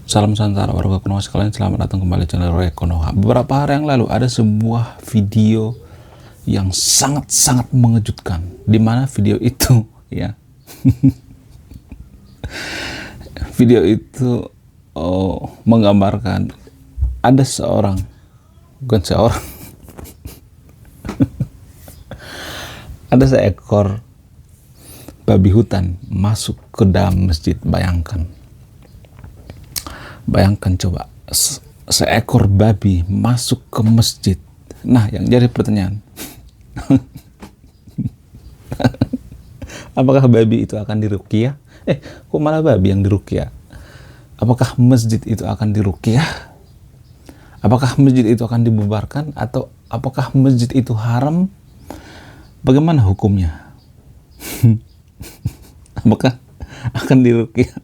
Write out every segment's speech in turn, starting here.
Salam Santara warga Konoha sekalian, selamat datang kembali channel Roy Konoha. Beberapa hari yang lalu ada sebuah video yang sangat-sangat mengejutkan, di mana video itu ya video itu menggambarkan ada ada seekor babi hutan masuk ke dalam masjid. Bayangkan coba, seekor babi masuk ke masjid. Nah, yang jadi pertanyaan, apakah babi itu akan diruqyah? Kok malah babi yang diruqyah? Apakah masjid itu akan diruqyah? Apakah masjid itu akan dibubarkan? Atau apakah masjid itu haram? Bagaimana hukumnya? Apakah akan diruqyah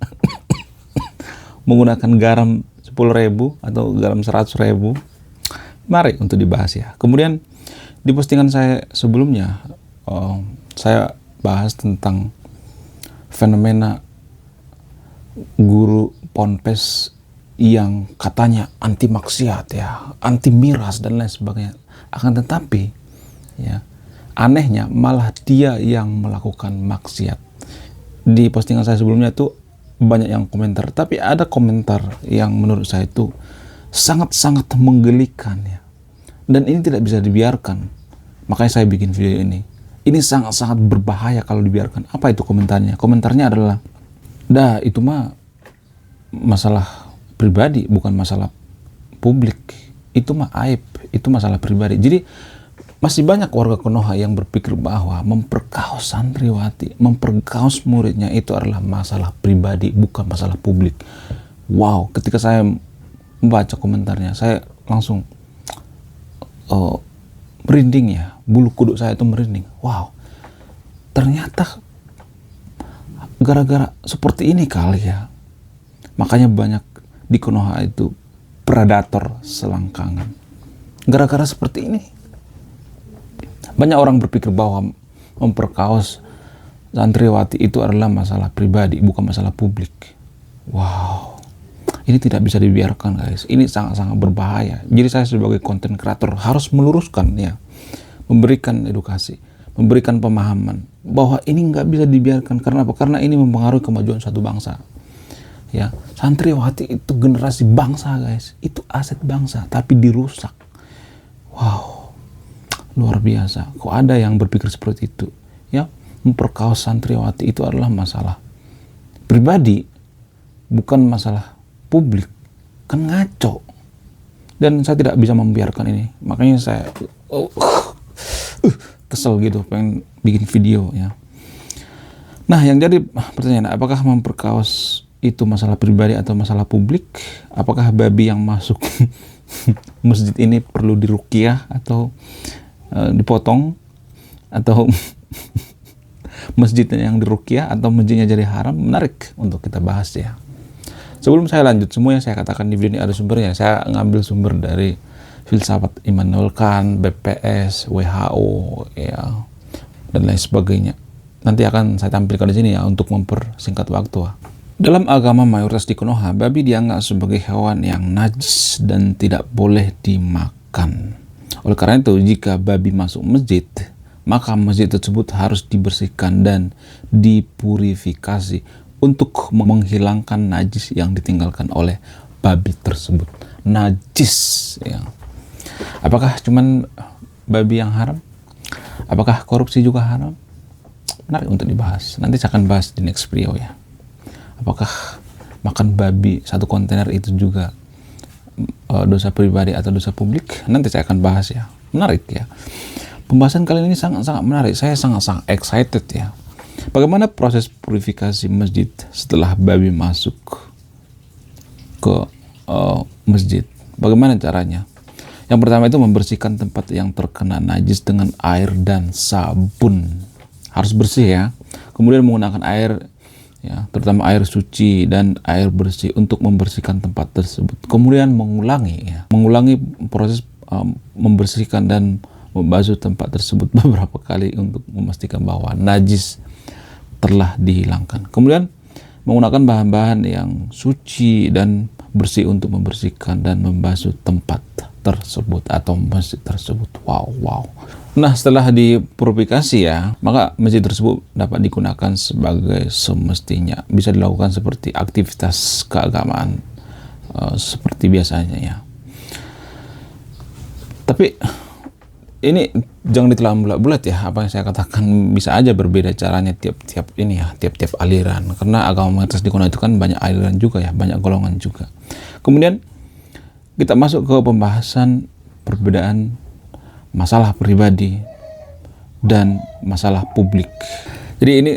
menggunakan garam 10.000 atau garam 100.000? Mari untuk dibahas ya. Kemudian di postingan saya sebelumnya, saya bahas tentang fenomena guru ponpes yang katanya anti maksiat ya, anti miras dan lain sebagainya. Akan tetapi ya, anehnya malah dia yang melakukan maksiat. Di postingan saya sebelumnya tuh banyak yang komentar, tapi ada komentar yang menurut saya itu sangat-sangat menggelikan ya. Dan ini tidak bisa dibiarkan. Makanya saya bikin video ini. Ini sangat-sangat berbahaya kalau dibiarkan. Apa itu komentarnya? Komentarnya adalah, dah itu mah masalah pribadi, bukan masalah publik. Itu mah aib, itu masalah pribadi. Jadi masih banyak warga Konoha yang berpikir bahwa memperkaos santriwati, memperkaos muridnya itu adalah masalah pribadi, bukan masalah publik. Wow, ketika saya membaca komentarnya, saya langsung merinding ya, bulu kuduk saya itu merinding. Wow, ternyata gara-gara seperti ini kali ya, makanya banyak di Konoha itu predator selangkangan. Gara-gara seperti ini banyak orang berpikir bahwa memperkaos santriwati itu adalah masalah pribadi, bukan masalah publik. Wow, ini tidak bisa dibiarkan guys. Ini sangat-sangat berbahaya. Jadi saya sebagai konten kreator harus meluruskan ya, memberikan edukasi, memberikan pemahaman bahwa ini nggak bisa dibiarkan. Karena apa? Karena ini mempengaruhi kemajuan suatu bangsa. Ya, santriwati itu generasi bangsa guys. Itu aset bangsa, tapi dirusak. Wow, luar biasa. Kok ada yang berpikir seperti itu ya? Memperkaos santriwati itu adalah masalah pribadi, bukan masalah publik. Kan ngaco. Dan saya tidak bisa membiarkan ini. Makanya saya kesel gitu, pengen bikin video ya. Nah, yang jadi pertanyaan, apakah memperkaos itu masalah pribadi atau masalah publik? Apakah babi yang masuk masjid ini perlu diruqyah atau dipotong, atau masjidnya yang diruqyah atau masjidnya jadi haram? Menarik untuk kita bahas ya. Sebelum saya lanjut, semua yang saya katakan di video ini ada sumbernya. Saya ngambil sumber dari filsafat Immanuel Kant, BPS, WHO ya, dan lain sebagainya. Nanti akan saya tampilkan di sini ya untuk mempersingkat waktu. Dalam agama mayoritas di Konoha, babi dianggap sebagai hewan yang najis dan tidak boleh dimakan. Oleh karena itu, jika babi masuk masjid, maka masjid tersebut harus dibersihkan dan dipurifikasi untuk menghilangkan najis yang ditinggalkan oleh babi tersebut. Najis ya. Apakah cuman babi yang haram? Apakah korupsi juga haram? Menarik untuk dibahas. Nanti saya akan bahas di next video ya. Apakah makan babi satu kontainer itu juga dosa pribadi atau dosa publik? Nanti saya akan bahas ya. Menarik ya. Pembahasan kali ini sangat-sangat menarik. Saya sangat-sangat excited ya. Bagaimana proses purifikasi masjid setelah babi masuk ke masjid? Bagaimana caranya? Yang pertama itu membersihkan tempat yang terkena najis dengan air dan sabun. Harus bersih ya. Kemudian menggunakan air ya, terutama air suci dan air bersih untuk membersihkan tempat tersebut. Kemudian mengulangi proses membersihkan dan membasuh tempat tersebut beberapa kali untuk memastikan bahwa najis telah dihilangkan. Kemudian menggunakan bahan-bahan yang suci dan bersih untuk membersihkan dan membasuh tempat tersebut atau masjid tersebut. Wow. Nah, setelah dipurifikasi ya, maka masjid tersebut dapat digunakan sebagai semestinya. Bisa dilakukan seperti aktivitas keagamaan seperti biasanya ya. Tapi ini jangan ditelan bulat-bulat ya, apa yang saya katakan bisa aja berbeda caranya tiap-tiap aliran, karena agama mayoritas di Konoha itu kan banyak aliran juga ya, banyak golongan juga. Kemudian kita masuk ke pembahasan perbedaan masalah pribadi dan masalah publik. Jadi ini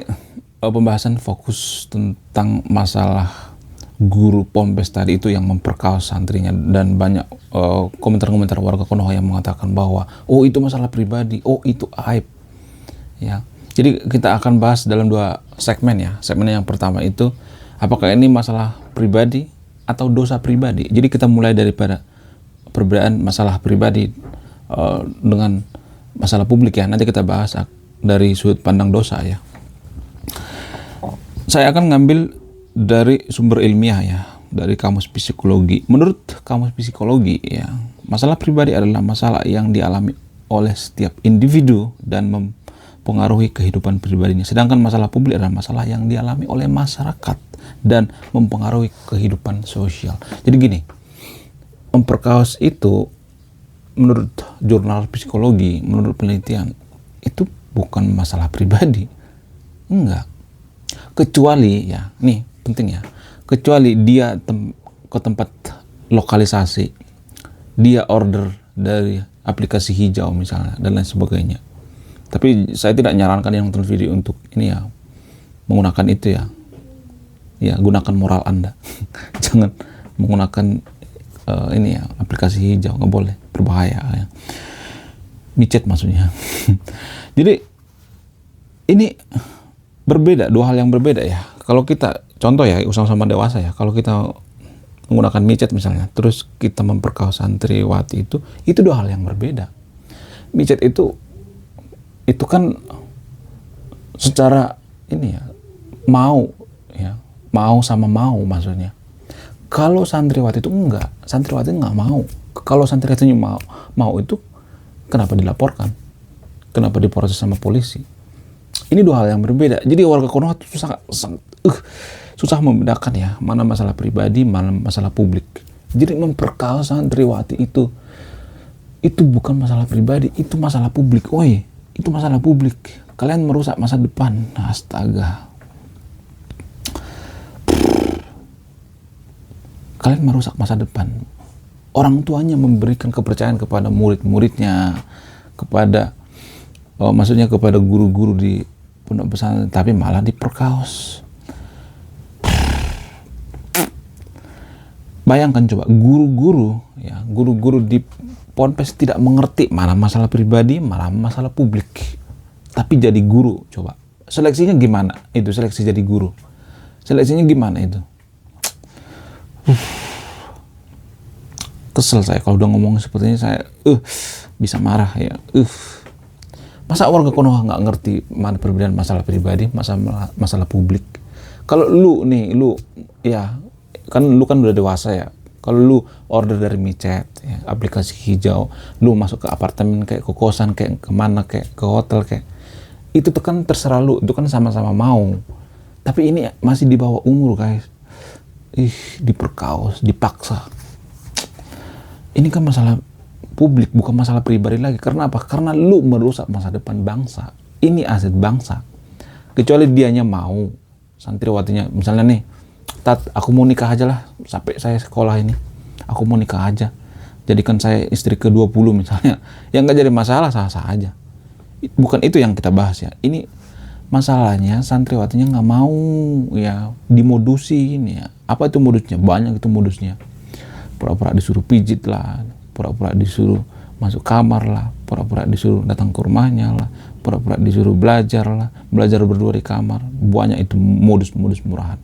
pembahasan fokus tentang masalah guru Ponpes tadi itu yang memperkaos santrinya, dan banyak komentar-komentar warga Konoha yang mengatakan bahwa oh itu masalah pribadi, oh itu aib ya. Jadi kita akan bahas dalam 2 segmen ya. Segmen yang pertama itu apakah ini masalah pribadi atau dosa pribadi. Jadi kita mulai daripada perbedaan masalah pribadi dengan masalah publik ya. Nanti kita bahas dari sudut pandang dosa ya. Saya akan ngambil dari sumber ilmiah ya, dari Kamus Psikologi. Menurut Kamus Psikologi ya, masalah pribadi adalah masalah yang dialami oleh setiap individu dan mempengaruhi kehidupan pribadinya. Sedangkan masalah publik adalah masalah yang dialami oleh masyarakat dan mempengaruhi kehidupan sosial. Jadi gini, memperkaos itu menurut jurnal psikologi, menurut penelitian, itu bukan masalah pribadi. Enggak. Kecuali ya, nih penting ya, kecuali dia ke tempat lokalisasi, dia order dari aplikasi hijau misalnya, dan lain sebagainya. Tapi saya tidak menyarankan yang nonton video untuk ini ya, menggunakan itu ya. Ya, gunakan moral Anda. Jangan menggunakan ini ya, aplikasi hijau, nggak boleh, berbahaya ya. Micet maksudnya. Jadi ini berbeda, 2 hal yang berbeda ya. Kalau kita contoh ya, sama dewasa ya, kalau kita menggunakan micet misalnya, terus kita memperkaos santriwati itu 2 hal yang berbeda. Micet itu kan secara ini ya, mau sama mau maksudnya. Kalau santriwati itu enggak, santriwati nggak mau. Kalau santriwatinya mau itu kenapa dilaporkan? Kenapa diproses sama polisi? Ini 2 hal yang berbeda. Jadi warga Konoha itu susah membedakan ya, mana masalah pribadi, mana masalah publik. Jadi memperkaos santriwati itu bukan masalah pribadi, itu masalah publik. Woi, itu masalah publik. Kalian merusak masa depan. Astaga. Kalian merusak masa depan. Orang tuanya memberikan kepercayaan kepada murid-muridnya, kepada maksudnya kepada guru-guru di pondok pesantren, tapi malah diperkaos. Bayangkan coba, guru-guru di Ponpes tidak mengerti mana masalah pribadi, mana masalah publik, tapi jadi guru. Coba seleksinya gimana itu, seleksi jadi guru, seleksinya gimana itu? Kesel saya kalau udah ngomong seperti ini, saya bisa marah ya. Masa warga Konoha nggak ngerti mana perbedaan masalah pribadi, masalah publik? Kalau lu ya kan lu kan udah dewasa ya. Kalau lu order dari micet ya, aplikasi hijau, lu masuk ke apartemen kayak ke kosan kayak kemana kayak ke hotel kayak, itu tuh kan terserah lu, itu kan sama-sama mau. Tapi ini masih di bawah umur guys. Diperkaos, dipaksa. Ini kan masalah publik, bukan masalah pribadi lagi. Karena apa? Karena lu merusak masa depan bangsa. Ini aset bangsa. Kecuali dianya mau, santriwatinya misalnya nih, Tat, aku mau nikah aja lah sampai saya sekolah ini. Aku mau nikah aja. Jadikan saya istri ke-20 misalnya. Yang nggak jadi masalah, sah-sah aja. Bukan itu yang kita bahas ya. Ini masalahnya santriwatinya nggak mau ya, dimodusin ya. Apa itu modusnya? Banyak itu modusnya. Pura-pura disuruh pijit lah, pura-pura disuruh masuk kamar lah, pura-pura disuruh datang ke rumahnya lah, pura-pura disuruh belajar lah, belajar berdua di kamar. Banyak itu modus-modus murahan.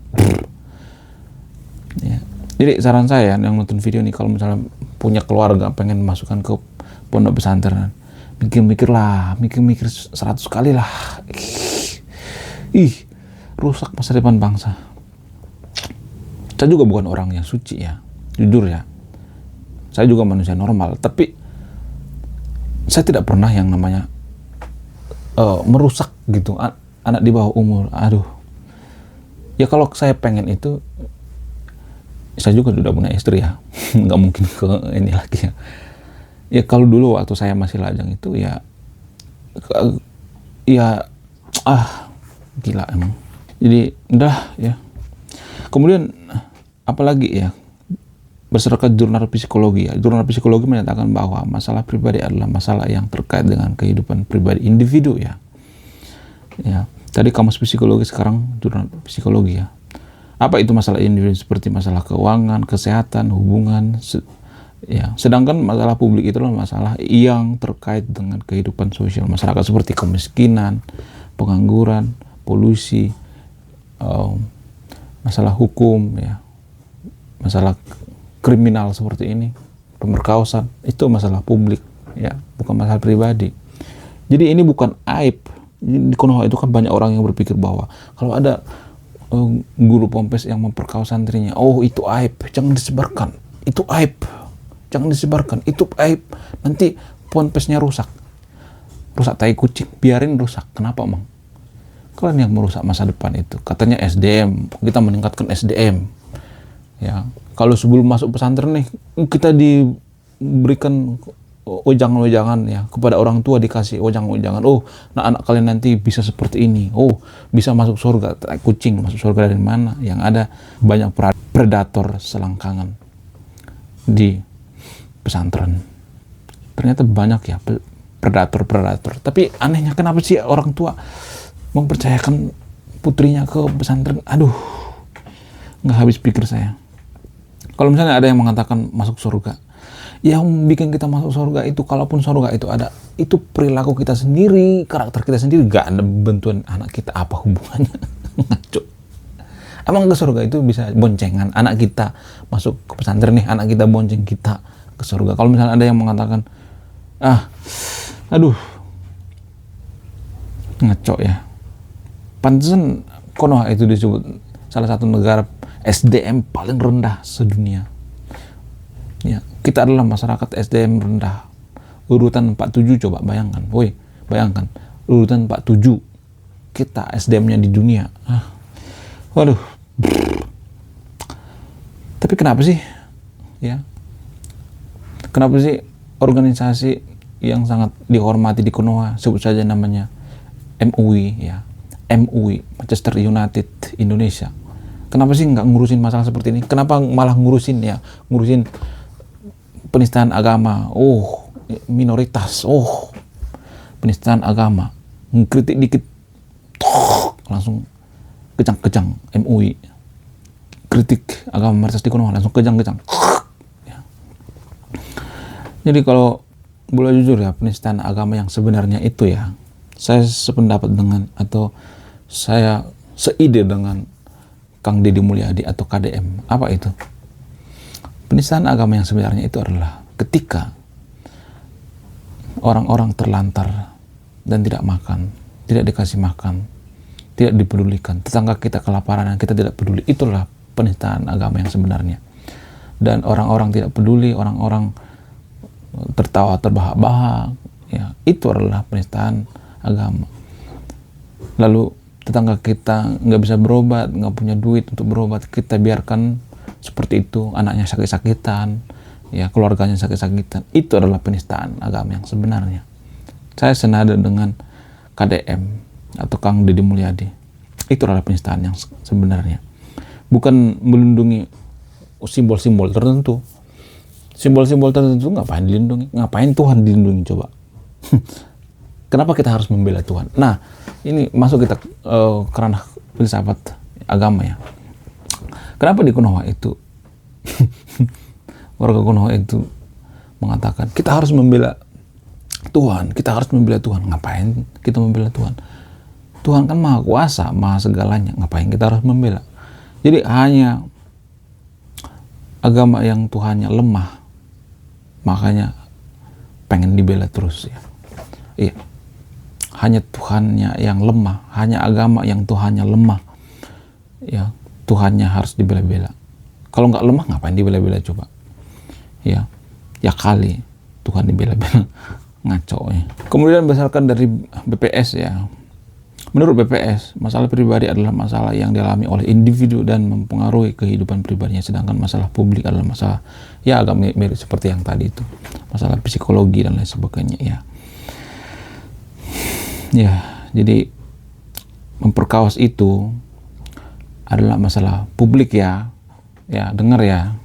Ya. Jadi saran saya yang nonton video ini, kalau misalnya punya keluarga pengen masukkan ke pondok pesantren, mikir-mikir 100 kali lah. Rusak masa depan bangsa. Saya juga bukan orang yang suci ya, jujur ya. Saya juga manusia normal, tapi saya tidak pernah yang namanya merusak gitu anak di bawah umur. Aduh. Ya kalau saya pengen itu, saya juga sudah punya istri ya, nggak mungkin ke ini lagi ya. Ya kalau dulu waktu saya masih lajang itu ya gila emang. Jadi udah ya. Kemudian apalagi ya, berdasarkan jurnal psikologi ya. Jurnal psikologi menyatakan bahwa masalah pribadi adalah masalah yang terkait dengan kehidupan pribadi individu ya. Ya, tadi kamus psikologi, sekarang jurnal psikologi ya. Apa itu masalah individu? Seperti masalah keuangan, kesehatan, hubungan, ya. Sedangkan masalah publik itu adalah masalah yang terkait dengan kehidupan sosial masyarakat, seperti kemiskinan, pengangguran, polusi, masalah hukum ya, masalah kriminal seperti ini, pemerkosaan, itu masalah publik ya, bukan masalah pribadi. Jadi ini bukan aib. Di Konoha itu kan banyak orang yang berpikir bahwa kalau ada guru pompes yang memperkosa santrinya, oh itu aib, jangan disebarkan, itu aib, jangan disebarkan, itu aib, nanti pompesnya rusak tai kucing, biarin rusak. Kenapa emang? Kalian yang merusak masa depan itu. Katanya SDM, kita meningkatkan SDM ya. Kalau sebelum masuk pesantren nih, kita diberikan wejangan-wejangan ya, kepada orang tua dikasih wejangan-wejangan. Oh, nah anak kalian nanti bisa seperti ini. Oh, bisa masuk surga. Kucing masuk surga dari mana? Yang ada banyak predator selangkangan di pesantren. Ternyata banyak ya predator. Tapi anehnya kenapa sih orang tua mempercayakan putrinya ke pesantren? Aduh, nggak habis pikir saya. Kalau misalnya ada yang mengatakan masuk surga, yang bikin kita masuk surga itu, kalaupun surga itu ada, itu perilaku kita sendiri, karakter kita sendiri, gak ada bantuan anak kita. Apa hubungannya? Ngaco. Emang ke surga itu bisa boncengan, anak kita masuk ke pesantren nih, anak kita bonceng kita ke surga. Kalau misalnya ada yang mengatakan aduh, ngaco ya. Pantesan Konoha itu disebut salah satu negara SDM paling rendah sedunia. Ya, kita adalah masyarakat SDM rendah. Urutan 47, coba bayangkan. Woi, bayangkan. Urutan 47. Kita SDM-nya di dunia. Waduh. Tapi kenapa sih? Ya. Kenapa sih organisasi yang sangat dihormati di Konoha, sebut saja namanya MUI ya. MUI, Manchester United Indonesia. Kenapa sih nggak ngurusin masalah seperti ini? Kenapa malah ngurusin penistaan agama? Oh, minoritas. Oh, penistaan agama. Ngkritik dikit, langsung kejang-kejang MUI. Kritik agama mayoritas di Konoha langsung kejang-kejang. Ya. Jadi kalau boleh jujur ya, penistaan agama yang sebenarnya itu ya, saya sependapat dengan, atau saya seide dengan Kang Deddy Mulyadi atau KDM. Apa itu? Penistaan agama yang sebenarnya itu adalah ketika orang-orang terlantar dan tidak makan, tidak dikasih makan, tidak dipedulikan, tetangga kita kelaparan dan kita tidak peduli. Itulah penistaan agama yang sebenarnya. Dan orang-orang tidak peduli, orang-orang tertawa terbahak-bahak, ya, itu adalah penistaan agama. Lalu tetangga kita nggak bisa berobat, nggak punya duit untuk berobat, kita biarkan seperti itu, anaknya sakit-sakitan, ya, keluarganya sakit-sakitan. Itu adalah penistaan agama yang sebenarnya. Saya senada dengan KDM atau Kang Deddy Mulyadi. Itu adalah penistaan yang sebenarnya. Bukan melindungi simbol-simbol tertentu. Simbol-simbol tertentu ngapain dilindungi? Ngapain Tuhan dilindungi coba? Kenapa kita harus membela Tuhan? Nah, ini masuk kita ke ranah filsafat agama ya. Kenapa di Konoha itu warga Konoha itu mengatakan kita harus membela Tuhan, kita harus membela Tuhan. Ngapain kita membela Tuhan? Tuhan kan maha kuasa, maha segalanya. Ngapain kita harus membela? Jadi hanya agama yang Tuhannya lemah, makanya pengen dibela terus ya. Iya. Hanya Tuhannya yang lemah, hanya agama yang Tuhannya lemah, ya, Tuhannya harus dibela-bela. Kalau nggak lemah ngapain dibela-bela coba? Ya, ya kali Tuhan dibela-bela, ngaco ya. Kemudian berdasarkan dari BPS ya, menurut BPS masalah pribadi adalah masalah yang dialami oleh individu dan mempengaruhi kehidupan pribadinya, sedangkan masalah publik adalah masalah ya agak mirip seperti yang tadi itu, masalah psikologi dan lain sebagainya ya. Ya, jadi memperkaos itu adalah masalah publik ya. Ya, dengar ya.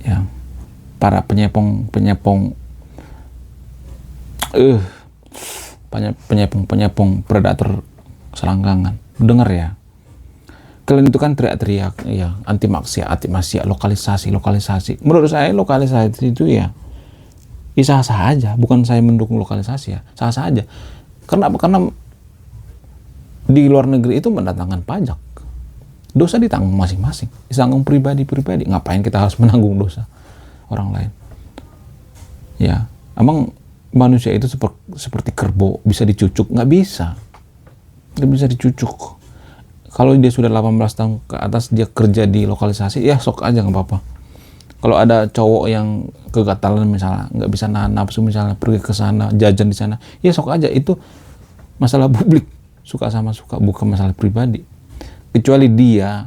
Ya. Para penyepong predator selangkangan. Dengar ya. Kalian itu kan teriak-teriak ya, anti maksiat, lokalisasi. Menurut saya lokalisasi itu ya sah-sah aja, bukan saya mendukung lokalisasi ya. Sah-sah aja. Karena apa? Karena di luar negeri itu mendatangkan pajak. Dosa ditanggung masing-masing, ditanggung pribadi-pribadi. Ngapain kita harus menanggung dosa orang lain? Ya, emang manusia itu seperti kerbau, bisa dicucuk? Nggak bisa. Nggak bisa dicucuk. Kalau dia sudah 18 tahun ke atas, dia kerja di lokalisasi, ya sok aja, nggak apa-apa. Kalau ada cowok yang kegatalan misalnya, nggak bisa nahan nafsu misalnya, pergi ke sana, jajan di sana, ya sok aja. Itu masalah publik, suka sama suka, bukan masalah pribadi. Kecuali dia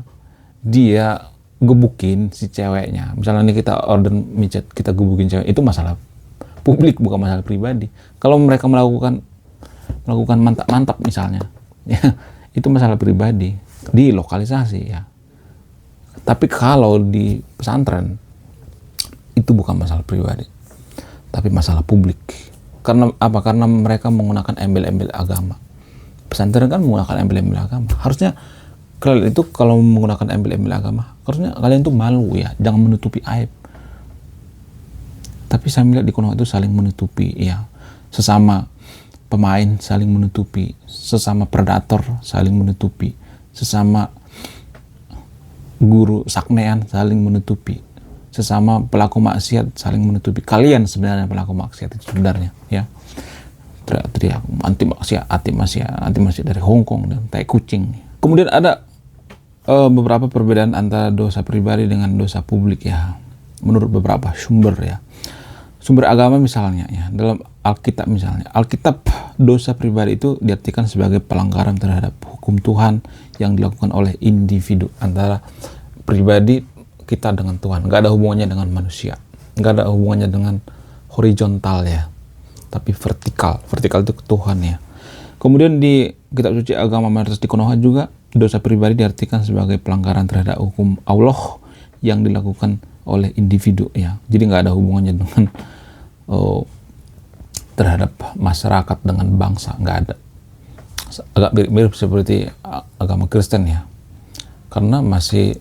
gebukin si ceweknya, misalnya ini kita order micet, kita gebukin cewek, itu masalah publik, bukan masalah pribadi. Kalau mereka melakukan mantap misalnya, ya itu masalah pribadi di lokalisasi ya. Tapi kalau di pesantren itu bukan masalah pribadi, tapi masalah publik. Karena apa? Karena mereka menggunakan embel-embel agama. Pesantren kan menggunakan embel-embel agama. Harusnya kalian itu kalau menggunakan embel-embel agama, harusnya kalian itu malu ya, jangan menutupi aib. Tapi saya melihat di Konoha itu saling menutupi ya, sesama pemain saling menutupi, sesama predator saling menutupi, sesama guru saknean saling menutupi, sesama pelaku maksiat saling menutupi. Kalian sebenarnya pelaku maksiat itu sebenarnya ya, teriak-teriak anti maksiat dari Hong Kong dan tai kucing. Kemudian ada beberapa perbedaan antara dosa pribadi dengan dosa publik ya, menurut beberapa sumber ya. Sumber agama misalnya ya, dalam Alkitab misalnya, Alkitab dosa pribadi itu diartikan sebagai pelanggaran terhadap hukum Tuhan yang dilakukan oleh individu, antara pribadi kita dengan Tuhan, nggak ada hubungannya dengan manusia, nggak ada hubungannya dengan horizontal ya, tapi vertikal itu ke Tuhan ya. Kemudian di kitab suci agama mayoritas di Konoha juga dosa pribadi diartikan sebagai pelanggaran terhadap hukum Allah yang dilakukan oleh individu ya. Jadi nggak ada hubungannya dengan terhadap masyarakat, dengan bangsa, nggak ada. Agak mirip seperti agama Kristen ya, karena masih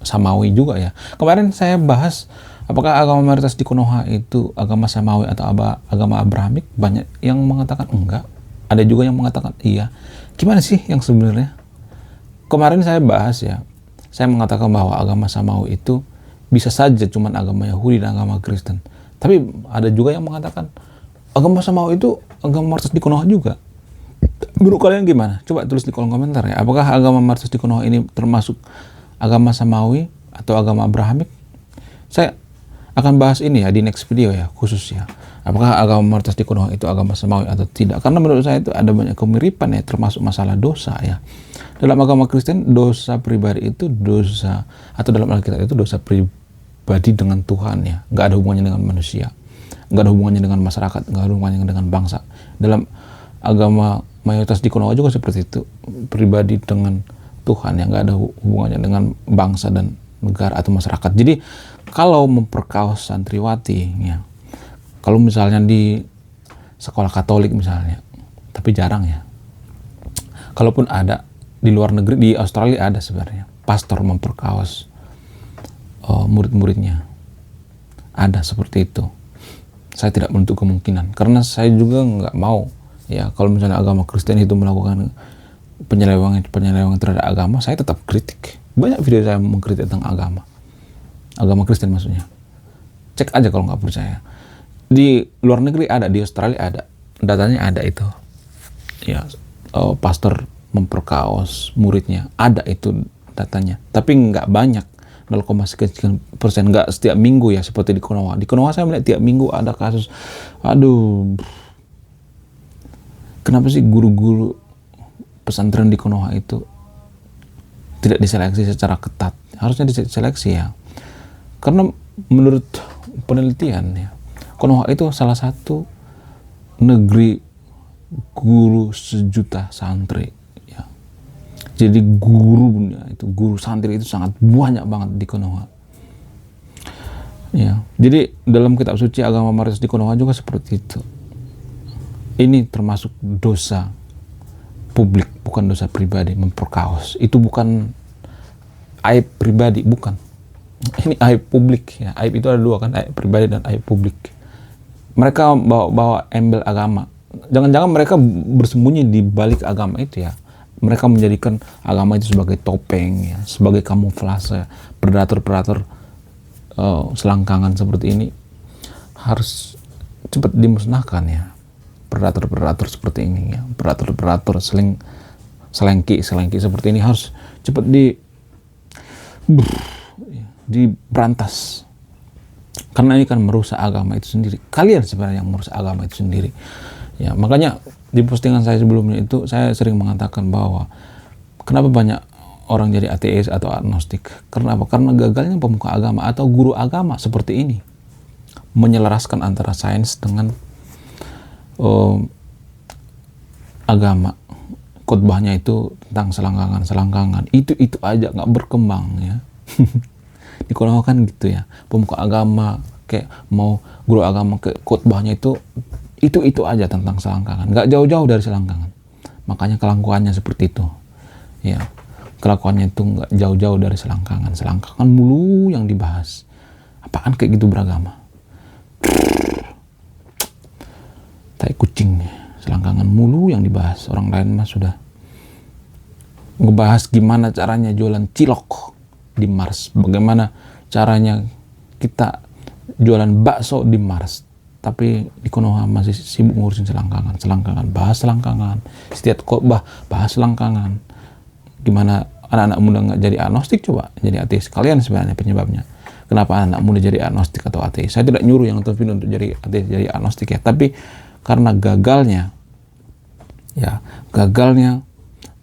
samawi juga ya. Kemarin saya bahas apakah agama mayoritas di Konoha itu agama samawi atau agama Abrahamik. Banyak yang mengatakan enggak, ada juga yang mengatakan iya. Gimana sih yang sebenarnya? Kemarin saya bahas ya, saya mengatakan bahwa agama samawi itu bisa saja cuman agama Yahudi dan agama Kristen. Tapi ada juga yang mengatakan agama samawi itu agama mayoritas di Konoha juga. Menurut kalian gimana? Coba tulis di kolom komentar ya. Apakah agama mayoritas di Konoha ini termasuk agama samawi atau agama Abrahamik? Saya akan bahas ini ya di next video ya, khusus ya. Apakah agama mayoritas di Konoha itu agama samawi atau tidak? Karena menurut saya itu ada banyak kemiripan ya, termasuk masalah dosa ya. Dalam agama Kristen, dosa pribadi itu dosa, atau dalam Alkitab itu dosa pribadi dengan Tuhan ya. Nggak ada hubungannya dengan manusia, nggak ada hubungannya dengan masyarakat, nggak ada hubungannya dengan bangsa. Dalam agama mayoritas di Konoha juga seperti itu, pribadi dengan Tuhan yang nggak ada hubungannya dengan bangsa dan negara atau masyarakat. Jadi kalau memperkaos santriwati ya, kalau misalnya di sekolah Katolik misalnya, tapi jarang ya. Kalaupun ada di luar negeri, di Australia ada sebenarnya pastor memperkaos murid-muridnya, ada seperti itu. Saya tidak menutup kemungkinan, karena saya juga nggak mau ya kalau misalnya agama Kristen itu melakukan penyelewengan terhadap agama, saya tetap kritik. Banyak video saya mengkritik tentang agama Kristen maksudnya. Cek aja kalau nggak percaya. Di luar negeri ada, di Australia ada, datanya ada itu ya, pastor memperkaos muridnya, ada itu datanya, tapi nggak banyak 0,sekian%, nggak setiap minggu ya seperti di Konoha. Di Konoha saya melihat tiap minggu ada kasus. Aduh, kenapa sih guru-guru pesantren di Konoha itu tidak diseleksi secara ketat? Harusnya diseleksi ya. Karena menurut penelitian ya, Konoha itu salah satu negeri guru sejuta santri ya. Jadi guru santri itu sangat banyak banget di Konoha. Ya, jadi dalam kitab suci agama mayoritas di Konoha juga seperti itu. Ini termasuk dosa publik, bukan dosa pribadi, memperkaos. Itu bukan aib pribadi, bukan. Ini aib publik ya. Aib itu ada dua kan, aib pribadi dan aib publik. Mereka bawa embel agama. Jangan-jangan mereka bersembunyi di balik agama itu ya. Mereka menjadikan agama itu sebagai topeng ya, sebagai kamuflase. Predator-predator selangkangan seperti ini harus cepat dimusnahkan ya. Predator-predator seperti ini ya. Predator-predator selengki seperti ini harus cepat diberantas. Karena ini kan merusak agama itu sendiri. Kalian sebenarnya yang merusak agama itu sendiri. Ya, makanya di postingan saya sebelumnya itu saya sering mengatakan bahwa kenapa banyak orang jadi ateis atau agnostik? Karena apa? Karena gagalnya pemuka agama atau guru agama seperti ini menyelaraskan antara sains dengan agama. Khotbahnya itu tentang selangkangan. Itu aja nggak berkembang ya. Di Konoha kan gitu ya. Pemuka agama kayak mau guru agama ke khotbahnya itu aja tentang selangkangan, nggak jauh-jauh dari selangkangan. Makanya kelakuannya seperti itu ya, kelakuannya itu nggak jauh-jauh dari selangkangan mulu yang dibahas. Apaan kayak gitu beragama? Tai kucing, selangkangan mulu yang dibahas. Orang lain mah sudah ngebahas gimana caranya jualan cilok di Mars, bagaimana caranya kita jualan bakso di Mars. Tapi di Konoha masih sibuk ngurusin selangkangan, bahas selangkangan. Setiap khotbah bahas selangkangan. Gimana anak-anak muda nggak jadi agnostik, coba jadi ateis? Kalian sebenarnya penyebabnya. Kenapa anak muda jadi agnostik atau ateis? Saya tidak nyuruh yang terpilih untuk jadi ateis, jadi agnostik ya. Tapi karena gagalnya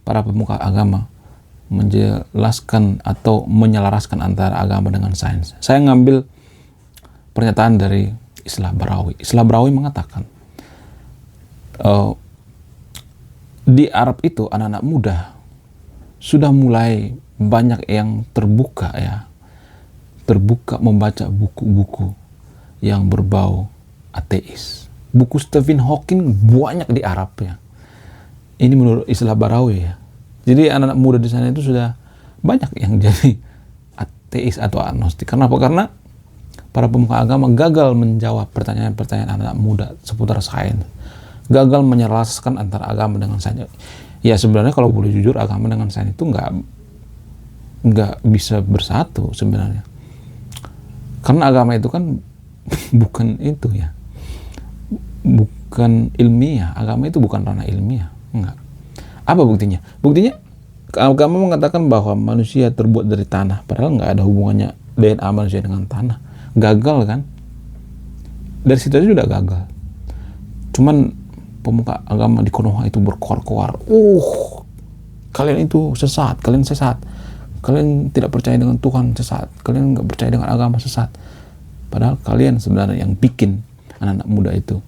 para pemuka agama menjelaskan atau menyelaraskan antara agama dengan sains. Saya ngambil pernyataan dari Islah Barawi. Islah Barawi mengatakan di Arab itu anak-anak muda sudah mulai banyak yang terbuka membaca buku-buku yang berbau ateis. Buku Stephen Hawking banyak di Arab ya. Ini menurut Islah Barawi ya. Jadi anak-anak muda di sana itu sudah banyak yang jadi ateis atau agnostik. Kenapa? Karena para pemuka agama gagal menjawab pertanyaan-pertanyaan anak muda seputar sains. Gagal menyelaraskan antara agama dengan sains. Ya sebenarnya kalau boleh jujur, agama dengan sains itu nggak bisa bersatu sebenarnya. Karena agama itu kan bukan itu ya. Bukan ilmiah. Agama itu bukan ranah ilmiah. Enggak. Apa buktinya? Buktinya agama mengatakan bahwa manusia terbuat dari tanah. Padahal nggak ada hubungannya DNA manusia dengan tanah. Gagal kan? Dari situ aja sudah gagal. Cuman pemuka agama di Konoha itu berkoar-koar. Kalian itu sesat, kalian sesat. Kalian tidak percaya dengan Tuhan, sesat. Kalian nggak percaya dengan agama, sesat. Padahal kalian sebenarnya yang bikin anak-anak muda itu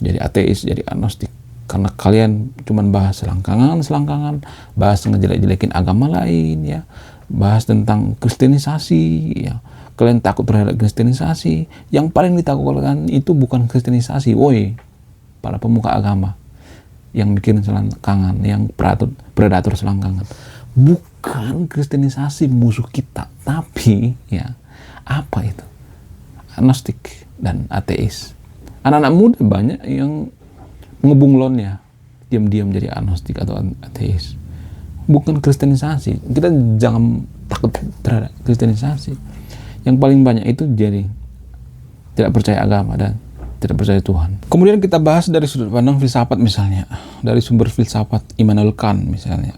jadi ateis, jadi agnostik. Karena kalian cuman bahas selangkangan, bahas ngejelek-jelekin agama lain ya. Bahas tentang kristenisasi ya. Kalian takut terhadap kristenisasi. Yang paling ditakutkan itu bukan kristenisasi, woi, para pemuka agama yang mikirin selangkangan, yang predator selangkangan. Bukan kristenisasi musuh kita, tapi ya apa itu? Agnostik dan ateis. Anak-anak muda banyak yang ngebunglon ya, diam-diam jadi agnostik atau ateis. Bukan kristenisasi. Kita jangan takut terhadap kristenisasi. Yang paling banyak itu jadi tidak percaya agama dan tidak percaya Tuhan. Kemudian kita bahas dari sudut pandang filsafat misalnya, dari sumber filsafat Immanuel Kant misalnya.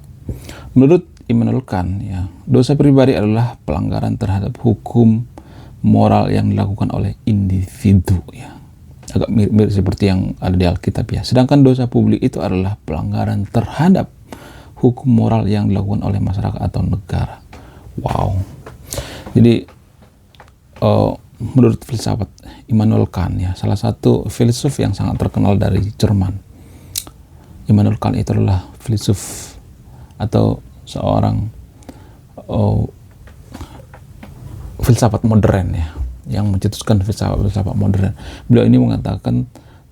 Menurut Immanuel Kant, ya, dosa pribadi adalah pelanggaran terhadap hukum moral yang dilakukan oleh individu, ya. Agak mirip-mirip seperti yang ada di Alkitab, ya. Sedangkan dosa publik itu adalah pelanggaran terhadap hukum moral yang dilakukan oleh masyarakat atau negara. Wow. Jadi menurut filsafat Immanuel Kant, ya, salah satu filsuf yang sangat terkenal dari Jerman, Immanuel Kant itu adalah filsuf atau seorang filsafat modern, ya, yang mencetuskan filsafat modern. Beliau ini mengatakan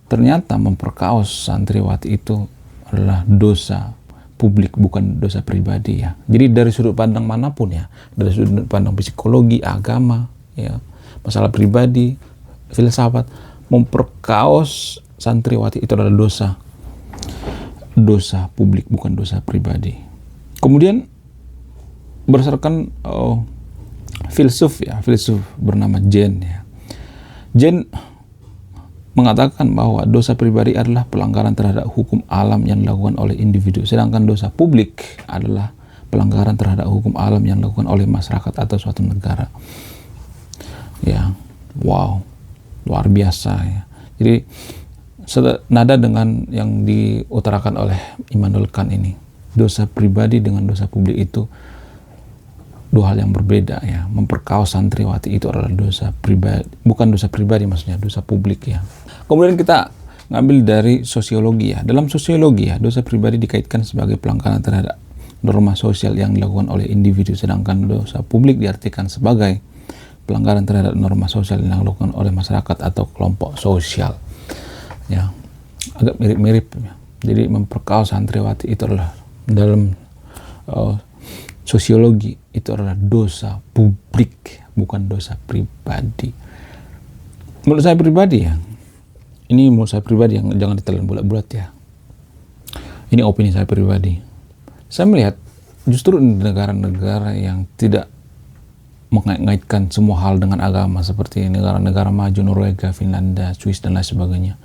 ternyata memperkaos santriwati itu adalah dosa publik, bukan dosa pribadi, ya. Jadi dari sudut pandang manapun, ya, dari sudut pandang psikologi, agama, ya, masalah pribadi, filsafat, memperkaos santriwati itu adalah dosa publik, bukan dosa pribadi. Kemudian berdasarkan filsuf bernama Jane, ya. Jane mengatakan bahwa dosa pribadi adalah pelanggaran terhadap hukum alam yang dilakukan oleh individu, sedangkan dosa publik adalah pelanggaran terhadap hukum alam yang dilakukan oleh masyarakat atau suatu negara. Ya, wow, luar biasa, ya. Jadi senada dengan yang diutarakan oleh Immanuel Kant ini, dosa pribadi dengan dosa publik itu dua hal yang berbeda, ya. Memperkaos santriwati itu adalah dosa pribadi, bukan dosa pribadi, maksudnya dosa publik, ya. Kemudian kita ngambil dari sosiologi, ya. Dalam sosiologi, ya, dosa pribadi dikaitkan sebagai pelanggaran terhadap norma sosial yang dilakukan oleh individu, sedangkan dosa publik diartikan sebagai pelanggaran terhadap norma sosial yang dilakukan oleh masyarakat atau kelompok sosial, ya. Agak mirip-mirip, ya. Jadi memperkaos santriwati itu adalah dalam sosiologi itu adalah dosa publik, bukan dosa pribadi. Menurut saya pribadi, ya, ini menurut saya pribadi, yang jangan ditelan bulat-bulat, ya. Ini opini saya pribadi. Saya melihat justru di negara-negara yang tidak mengait-ngaitkan semua hal dengan agama, seperti negara-negara maju, Norwegia, Finlandia, Swiss, dan lain sebagainya,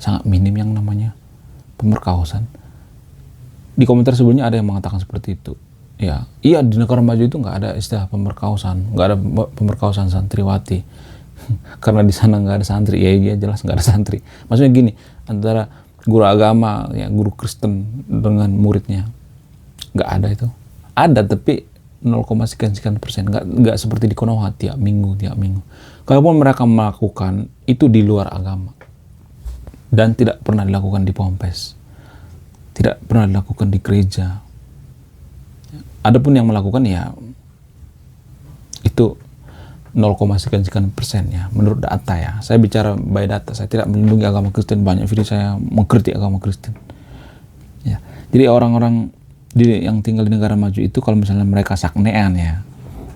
sangat minim yang namanya pemerkosaan. Di komentar sebelumnya ada yang mengatakan seperti itu. Ya, iya, di negara maju itu nggak ada istilah pemerkosaan, nggak ada pemerkosaan santriwati, karena di sana nggak ada santri. Ya, iya, jelas nggak ada santri. Maksudnya gini, antara guru agama, ya, guru Kristen dengan muridnya, nggak ada itu. Ada, tapi 0,sekian%, nggak seperti di Konoha tiap minggu. Kalaupun mereka melakukan itu di luar agama dan tidak pernah dilakukan di Pompes, tidak pernah dilakukan di gereja. Adapun yang melakukan, ya, itu 0,sekian%, ya, menurut data, ya. Saya bicara by data, saya tidak melindungi agama Kristen. Banyak video saya mengkritik agama Kristen, ya. Jadi orang-orang yang tinggal di negara maju itu, kalau misalnya mereka saknean, ya,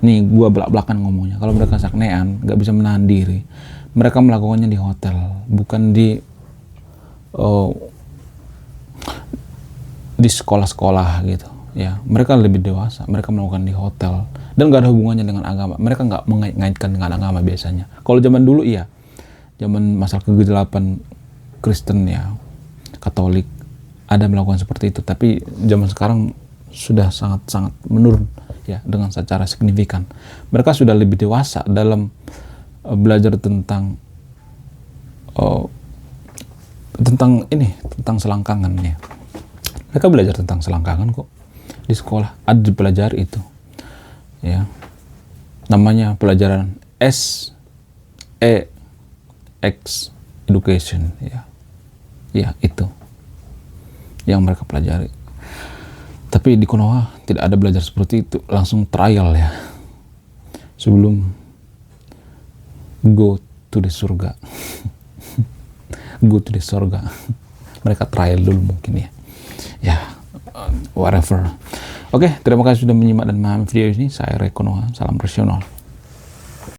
nih gua belak-belakan ngomongnya, kalau mereka saknean, nggak bisa menahan diri, mereka melakukannya di hotel, bukan di sekolah-sekolah, gitu, ya. Mereka lebih dewasa, mereka melakukan di hotel dan nggak ada hubungannya dengan agama. Mereka nggak mengait-ngaitkan dengan agama biasanya. Kalau zaman dulu, iya, zaman masa kegelapan Kristen, ya, Katolik, ada melakukan seperti itu. Tapi zaman sekarang sudah sangat-sangat menurun, ya, dengan secara signifikan. Mereka sudah lebih dewasa dalam belajar tentang selangkangan, ya. Mereka belajar tentang selangkangan kok di sekolah, ada dipelajari itu, ya. Namanya pelajaran SEX education, ya. Ya, itu yang mereka pelajari. Tapi di Konoha tidak ada belajar seperti itu, langsung trial, ya, sebelum go to the surga. Go to the surga. Mereka trial dulu mungkin, ya. Ya, whatever. Oke, terima kasih sudah menyimak dan memahami video ini. Saya Ray Konoha, salam rasional.